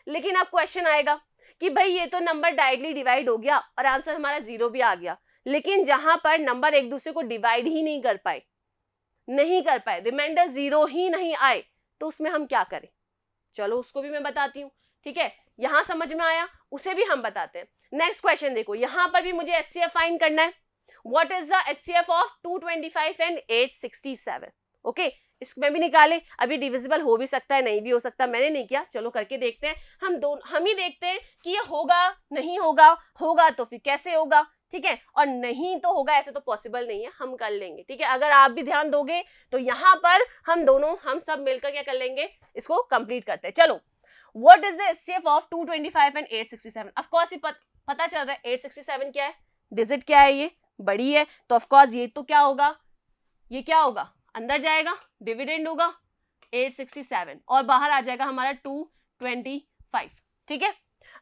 Speaker 1: लेकिन अब क्वेश्चन आएगा कि भाई ये तो नंबर डायरेक्टली डिवाइड हो गया और आंसर हमारा 0 भी आ गया, लेकिन जहां पर नंबर एक दूसरे को डिवाइड ही नहीं कर पाए, रिमाइंडर 0 ही नहीं आए, तो उसमें हम क्या करें, चलो उसको भी मैं बताती हूँ। ठीक है, यहां समझ में आया, उसे भी हम बताते हैं। नेक्स्ट क्वेश्चन देखो, यहां पर भी मुझे HCF फाइंड करना है। What is the HCF of 225 and 867? Okay, इसमें भी निकाले, अभी डिविजिबल हो भी सकता है नहीं भी हो सकता, मैंने नहीं किया, चलो करके देखते हैं। हम ही देखते हैं कि ये होगा नहीं होगा, होगा तो फिर कैसे होगा, ठीक है, और नहीं तो होगा, ऐसे तो पॉसिबल नहीं है, हम कर लेंगे। ठीक है, अगर आप भी ध्यान दोगे तो यहाँ पर हम सब मिलकर क्या कर लेंगे, इसको कंप्लीट करते हैं। चलो, what is the HCF of 225 and 867? Of course ये पता चल रहा है 867 क्या है, डिजिट क्या है, ये बड़ी है, तो ऑफ कोर्स ये तो क्या होगा, ये क्या होगा, अंदर जाएगा, डिविडेंड होगा 867 और बाहर आ जाएगा हमारा 225। ठीक है,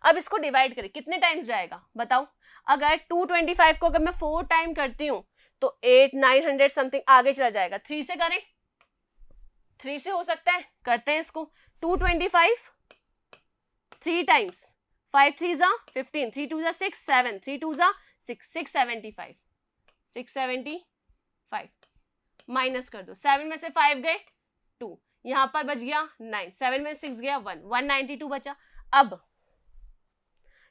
Speaker 1: अब इसको डिवाइड करें, कितने टाइम्स जाएगा बताओ। अगर 225 को अगर मैं 4 टाइम करती हूं तो 900 समथिंग आगे चला जाएगा। 3 से करें, 3 से हो सकता है, करते हैं इसको। 225 3 टाइम्स, 5 3 जा 15, 3 2 जा 6 7, 3 2 जा 6, 675, 675 माइनस कर दो, 7 में से 5 गए 2, यहां पर बच गया 9, 7 में 6 गया 1, 192 बचा। अब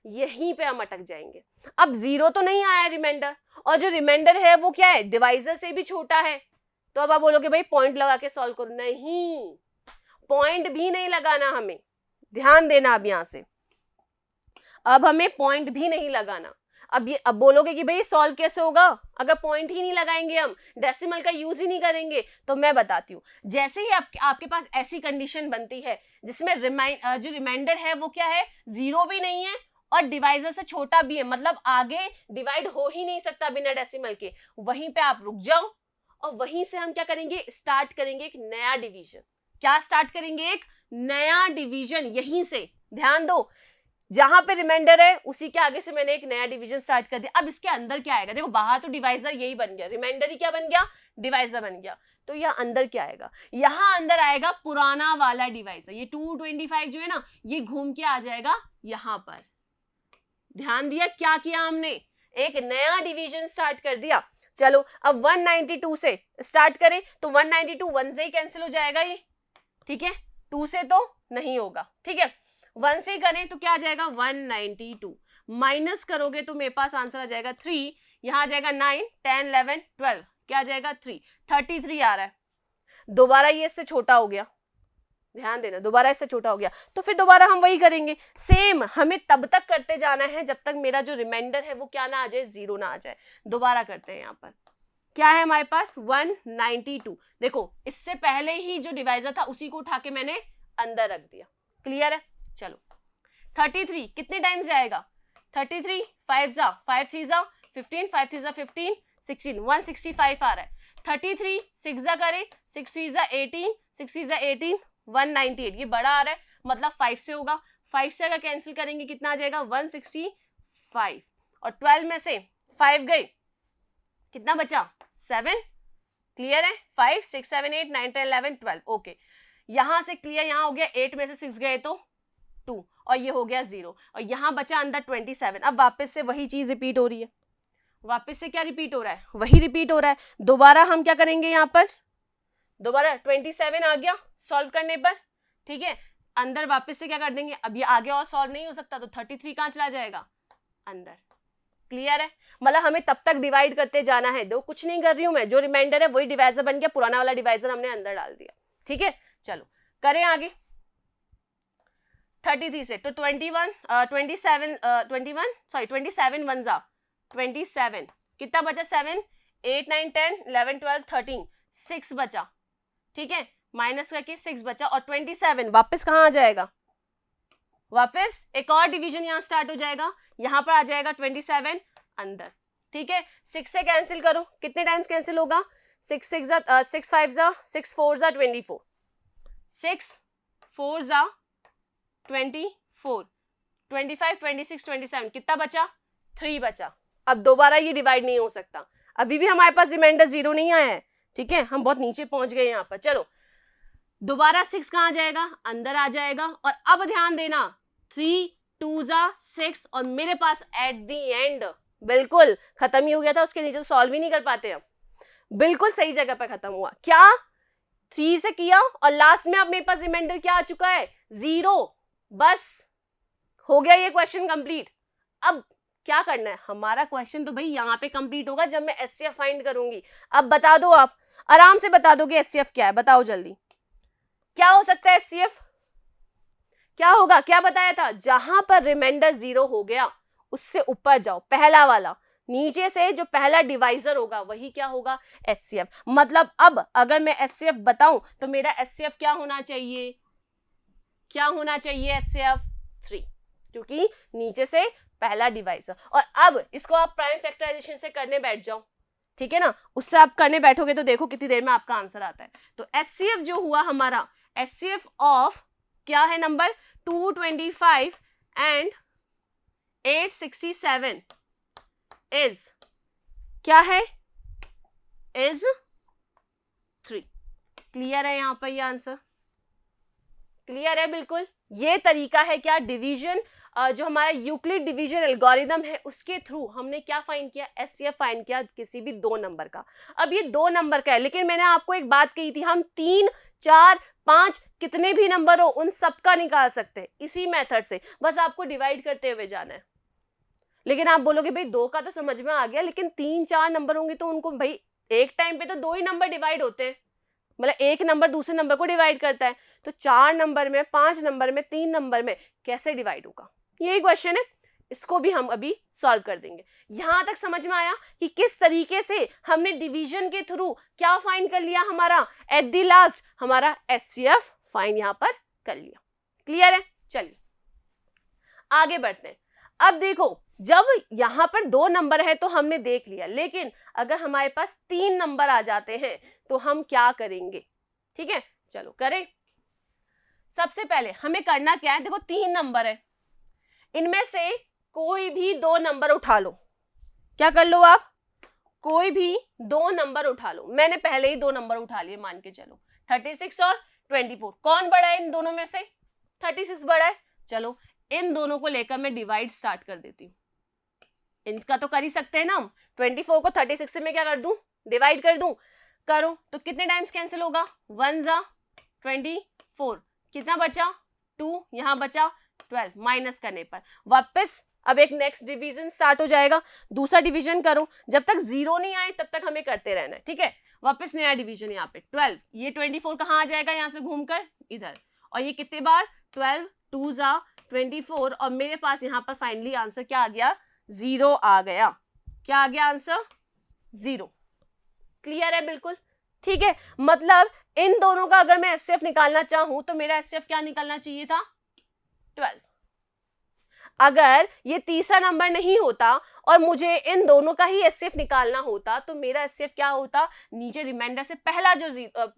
Speaker 1: यहीं पे हम अटक जाएंगे। अब 0 तो नहीं आया रिमाइंडर, और जो रिमाइंडर है वो क्या है, डिवाइजर से भी छोटा है, तो अब आप बोलोगे भाई पॉइंट लगा के सॉल्व करो, नहीं, पॉइंट भी नहीं लगाना हमें, ध्यान देना। अब यहां से अब हमें पॉइंट भी नहीं लगाना। अब बोलोगे कि भाई सॉल्व कैसे होगा, अगर पॉइंट ही नहीं लगाएंगे, हम डेसिमल का यूज ही नहीं करेंगे, तो मैं बताती हूँ। जैसे ही आपके पास ऐसी कंडीशन बनती है जिसमें जो रिमाइंडर है वो क्या है, 0 भी नहीं है और डिवाइजर से छोटा भी है, मतलब आगे डिवाइड हो ही नहीं सकता बिना डेसिमल के, वहीं पे आप रुक जाओ और वहीं से हम क्या करेंगे, स्टार्ट करेंगे एक नया डिवीजन। क्या स्टार्ट करेंगे, एक नया डिवीजन। यहीं से ध्यान दो, जहां पे रिमाइंडर है उसी के आगे से मैंने एक नया डिवीजन स्टार्ट कर दिया। अब इसके अंदर क्या आएगा, देखो बाहर तो डिवाइजर यही बन गया, रिमाइंडर ही क्या बन गया, डिवाइजर बन गया, तो यहाँ अंदर क्या आएगा, यहाँ अंदर आएगा पुराना वाला डिवाइजर। ये 225 जो है ना, ये घूम के आ जाएगा यहाँ पर। ध्यान दिया, क्या किया हमने, एक नया डिवीजन स्टार्ट कर दिया। चलो अब 192 से स्टार्ट करें तो 192 1 से ही कैंसिल हो जाएगा ये, ठीक है, 2 से तो नहीं होगा, ठीक है, 1 से करें तो क्या आ जाएगा 192, माइनस करोगे तो मेरे पास आंसर आ जाएगा 3, यहां आ जाएगा 9 10 11 12, क्या आ जाएगा 3, 33 आ रहा है। दोबारा ये इससे छोटा हो गया, ध्यान देना, दोबारा इससे छोटा हो गया, तो फिर दोबारा हम वही करेंगे, सेम हमें तब तक करते जाना है जब तक मेरा जो रिमाइंडर है वो क्या ना आ जाए, 0 ना आ जाए। दोबारा करते हैं, यहाँ पर क्या है हमारे पास 192, देखो इससे पहले ही जो डिवाइजर था उसी को उठा के मैंने अंदर रख दिया, क्लियर है। चलो 33 कितने टाइम्स जाएगा, 33 5 जा 5 3 जा 15, 5 3 जा 15 16, 165 आ रहा है। 33 6 जा करें, 6 3 जा 18, 6 3 जा 18, 198, ये बड़ा आ रहा है, मतलब 5 से होगा, 5 से अगर कैंसिल करेंगे कितना आ जाएगा 165, और 12 में से 5 गए, कितना बचा 7, क्लियर है, 5 6 7 8 9 10 11 12, ओके, यहां से क्लियर, यहां हो गया 8 में से 6 गए तो 2, और ये हो गया 0, और यहां बचा अंदर 27। अब वापस से वही चीज रिपीट हो रही है, वापस से क्या रिपीट हो रहा है, वही रिपीट हो रहा है। दोबारा हम क्या करेंगे, यहाँ पर दोबारा 27 आ गया सॉल्व करने पर, ठीक है, अंदर वापस से क्या कर देंगे, अब ये आगे और सॉल्व नहीं हो सकता तो 33 कहां चला जाएगा, अंदर, क्लियर है। मतलब हमें तब तक डिवाइड करते जाना है, दो कुछ नहीं कर रही हूं मैं, जो रिमाइंडर है वही डिवाइजर बन गया, पुराना वाला डिवाइजर हमने अंदर डाल दिया, ठीक है। चलो करें आगे, 33 से तो 27 1 जा 27, कितना बचा 7 8 9 10 11 12 13, 6 बचा, ठीक है, माइनस करके 6 बचा, और 27 वापस कहाँ आ जाएगा, वापस एक और डिवीजन यहाँ स्टार्ट हो जाएगा, यहाँ पर आ जाएगा 27 अंदर, ठीक है, 6 से कैंसिल करो, कितने टाइम्स कैंसिल होगा, 6 5 6 4 24, 6 4 24, 25 26 27, कितना बचा, 3 बचा। अब दोबारा ये डिवाइड नहीं हो सकता, अभी भी हमारे पास रिमाइंडर 0 नहीं आया है, ठीक है, हम बहुत नीचे पहुंच गए यहाँ पर। चलो दोबारा 6 कहाँ जाएगा, अंदर आ जाएगा, और अब ध्यान देना 3 2 6, और मेरे पास एट द एंड बिल्कुल खत्म ही हो गया था, उसके नीचे तो सॉल्व ही नहीं कर पाते हम, बिल्कुल सही जगह पर खत्म हुआ। क्या 3 से किया और लास्ट में अब मेरे पास रिमाइंडर क्या आ चुका है, 0, बस हो गया ये क्वेश्चन कंप्लीट। अब क्या करना है, हमारा क्वेश्चन तो भाई यहाँ पे कंप्लीट होगा जब मैं एचसीएफ फाइंड करूंगी। अब बता दो, आप आराम से बता दोगे एचसीएफ क्या है, बताओ जल्दी, क्या हो सकता है एचसीएफ, क्या होगा, क्या बताया था, जहां पर रिमाइंडर 0 हो गया उससे ऊपर जाओ, पहला वाला, नीचे से जो पहला डिवाइजर होगा वही क्या होगा, एचसीएफ। मतलब अब अगर मैं एचसीएफ बताऊं तो मेरा एचसीएफ क्या होना चाहिए, क्या होना चाहिए, एचसीएफ 3, क्योंकि नीचे से पहला डिवाइजर। और अब इसको आप प्राइम फैक्टराइजेशन से करने बैठ जाओ, ठीक है ना, उससे आप करने बैठोगे तो देखो कितनी देर में आपका आंसर आता है। तो एचसीएफ जो हुआ हमारा, एचसीएफ ऑफ क्या है नंबर 225 एंड 867 इज क्या है, इज 3। क्लियर है यहाँ पर ये आंसर, क्लियर है बिल्कुल। ये तरीका है क्या, डिवीजन, जो हमारा यूक्लिड डिवीजन एल्गोरिदम है उसके थ्रू हमने क्या फाइंड किया, एचसीएफ फाइंड किया किसी भी 2 नंबर का। अब ये 2 नंबर का है, लेकिन मैंने आपको एक बात कही थी, हम 3 4 5 कितने भी नंबर हो उन सबका निकाल सकते हैं इसी मेथड से, बस आपको डिवाइड करते हुए जाना है। लेकिन आप बोलोगे भाई 2 का तो समझ में आ गया, लेकिन 3 4 नंबर होंगे तो उनको भाई एक टाइम पे तो 2 ही नंबर डिवाइड होते हैं, मतलब एक नंबर दूसरे नंबर को डिवाइड करता है, तो 4 नंबर में, 5 नंबर में, 3 नंबर में कैसे डिवाइड होगा, यही क्वेश्चन है। इसको भी हम अभी सॉल्व कर देंगे। यहां तक समझ में आया कि किस तरीके से हमने डिवीजन के थ्रू क्या फाइंड कर लिया, हमारा एट द लास्ट हमारा एचसीएफ फाइंड यहां पर कर लिया। क्लियर है, चलिए आगे बढ़ते हैं। अब देखो जब यहां पर 2 नंबर है तो हमने देख लिया, लेकिन अगर हमारे पास 3 नंबर आ जाते हैं तो हम क्या करेंगे, ठीक है, चलो करें। सबसे पहले हमें करना क्या है, देखो 3 नंबर है, इनमें से कोई भी 2 नंबर उठा लो, क्या कर लो आप, कोई भी 2 नंबर उठा लो। मैंने पहले ही 2 नंबर उठा लिए, मान के चलो 36 और 24, कौन बड़ा है इन दोनों में से, 36 बड़ा है। चलो इन दोनों को लेकर मैं डिवाइड स्टार्ट कर देती हूँ, इनका तो कर ही सकते हैं ना हम, 24 को 36 से मैं क्या कर दूं, डिवाइड कर दूं, करो तो कितने टाइम्स कैंसिल होगा, 1 जा 24, कितना बचा 2, यहाँ बचा 12, माइनस करने पर वापस अब एक नेक्स्ट डिवीजन स्टार्ट हो जाएगा, दूसरा डिवीजन करो, जब तक 0 नहीं आए तब तक हमें करते रहना है, ठीक है। वापस नया डिवीजन यहाँ पे 12, ये 24 कहाँ आ जाएगा, यहाँ से घूमकर इधर, और ये कितने बार 12 2 जा 24, और मेरे पास यहाँ पर फाइनली आंसर क्या आ गया, 0 आ गया। क्या आ गया आंसर, 0। क्लियर है बिल्कुल, ठीक है। मतलब इन दोनों का अगर मैं एचसीएफ निकालना चाहूं तो मेरा एचसीएफ क्या निकलना चाहिए था, 12। अगर ये तीसरा नंबर नहीं होता और मुझे इन दोनों का ही एचसीएफ निकालना होता तो मेरा एचसीएफ क्या होता, नीचे रिमाइंडर से पहला जो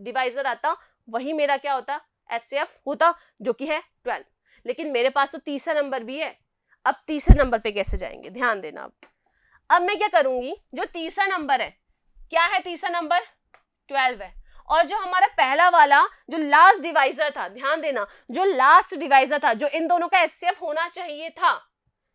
Speaker 1: डिवाइजर आता वही मेरा क्या होता, एचसीएफ होता, जो कि है 12। लेकिन मेरे पास तो तीसरा नंबर भी है, अब तीसरे नंबर पे कैसे जाएंगे, ध्यान देना। अब मैं क्या करूंगी, जो तीसरा नंबर है, क्या है तीसरा नंबर, 12 है, और जो हमारा पहला वाला जो लास्ट डिवाइजर था, ध्यान देना, जो लास्ट डिवाइजर था, जो इन दोनों का एचसीएफ होना चाहिए था,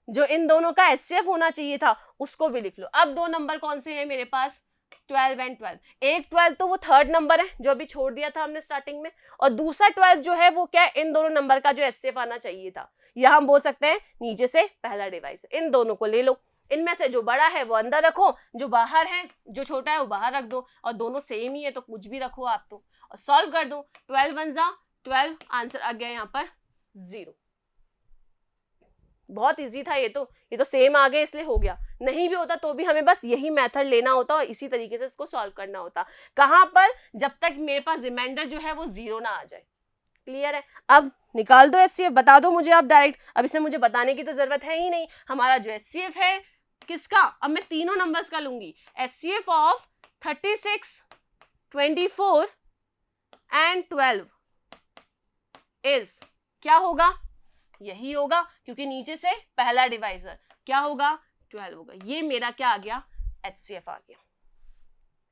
Speaker 1: जो इन दोनों का एचसीएफ होना चाहिए था, उसको भी लिख लो। अब 2 नंबर कौन से हैं मेरे पास, 12 एंड 12। एक 12 तो वो थर्ड नंबर है जो अभी छोड़ दिया था हमने स्टार्टिंग में, और दूसरा 12 जो है वो क्या है, इन दोनों नंबर का जो एचसीएफ आना चाहिए था, या हम बोल सकते हैं नीचे से पहला डिवाइजर। इन दोनों को ले लो, इनमें से जो बड़ा है वो अंदर रखो, जो बाहर है, जो छोटा है वो बाहर रख दो, और दोनों सेम ही है तो कुछ भी रखो आप तो, और सॉल्व कर दो। 12 1 जा 12, आंसर आ गया यहाँ पर 0। बहुत इजी था ये तो सेम आ गया इसलिए हो गया, नहीं भी होता तो भी हमें बस यही मेथड लेना होता और इसी तरीके से इसको सॉल्व करना होता। कहाँ पर, जब तक मेरे पास रिमाइंडर जो है वो 0 ना आ जाए। क्लियर है, अब निकाल दो एचसीएफ, बता दो मुझे आप डायरेक्ट, अब इसमें मुझे बताने की तो जरूरत है ही नहीं, हमारा जो एचसीएफ है किसका, अब मैं तीनों नंबर्स का लूंगी, HCF ऑफ 36, 24 एंड 12 इज, क्या होगा, यही होगा क्योंकि नीचे से पहला डिवाइजर क्या होगा, 12 होगा। ये मेरा क्या आ गया, HCF आ गया।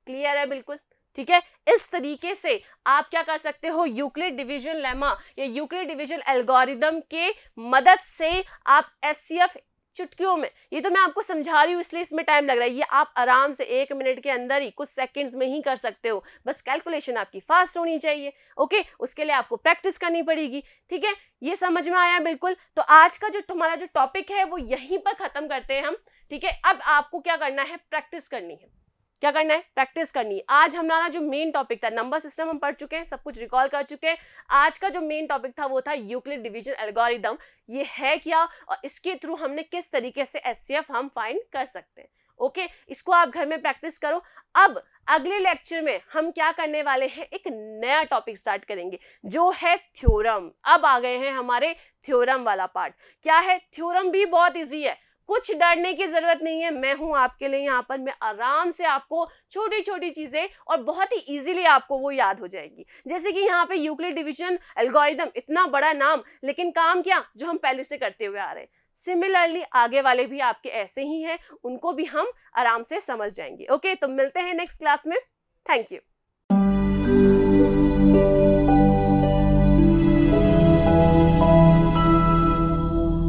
Speaker 1: क्लियर है बिल्कुल, ठीक है। इस तरीके से आप क्या कर सकते हो, यूक्लिड डिवीजन लेमा या यूक्लिड डिवीजन एल्गोरिदम के मदद से आप HCF चुटकियों में, ये तो मैं आपको समझा रही हूँ इसलिए इसमें टाइम लग रहा है, ये आप आराम से 1 मिनट के अंदर ही कुछ सेकंड्स में ही कर सकते हो, बस कैलकुलेशन आपकी फास्ट होनी चाहिए। ओके, उसके लिए आपको प्रैक्टिस करनी पड़ेगी, ठीक है। ये समझ में आया बिल्कुल। तो आज का जो हमारा जो टॉपिक है वो यहीं पर खत्म करते हैं हम, ठीक है। अब आपको क्या करना है, प्रैक्टिस करनी है। क्या करना है, प्रैक्टिस करनी है। आज हमारा जो मेन टॉपिक था, नंबर सिस्टम हम पढ़ चुके हैं, सब कुछ रिकॉल कर चुके हैं। आज का जो मेन टॉपिक था वो था यूक्लिड डिवीजन एल्गोरिदम, ये है क्या और इसके थ्रू हमने किस तरीके से HCF हम फाइंड कर सकते हैं। ओके, इसको आप घर में प्रैक्टिस करो। अब अगले लेक्चर में हम क्या करने वाले हैं, एक नया टॉपिक स्टार्ट करेंगे जो है थ्योरम। अब आ गए हैं हमारे थ्योरम वाला पार्ट। क्या है, थ्योरम भी बहुत इजी है, कुछ डरने की जरूरत नहीं है, मैं हूं आपके लिए यहाँ पर। मैं आराम से आपको छोटी छोटी चीजें और बहुत ही इजीली आपको वो याद हो जाएगी। जैसे कि यहाँ पे यूक्लिड डिवीजन एल्गोरिदम, इतना बड़ा नाम, लेकिन काम क्या, जो हम पहले से करते हुए आ रहे हैं। सिमिलरली आगे वाले भी आपके ऐसे ही हैं, उनको भी हम आराम से समझ जाएंगे। ओके, तो मिलते हैं नेक्स्ट क्लास में। Thank you.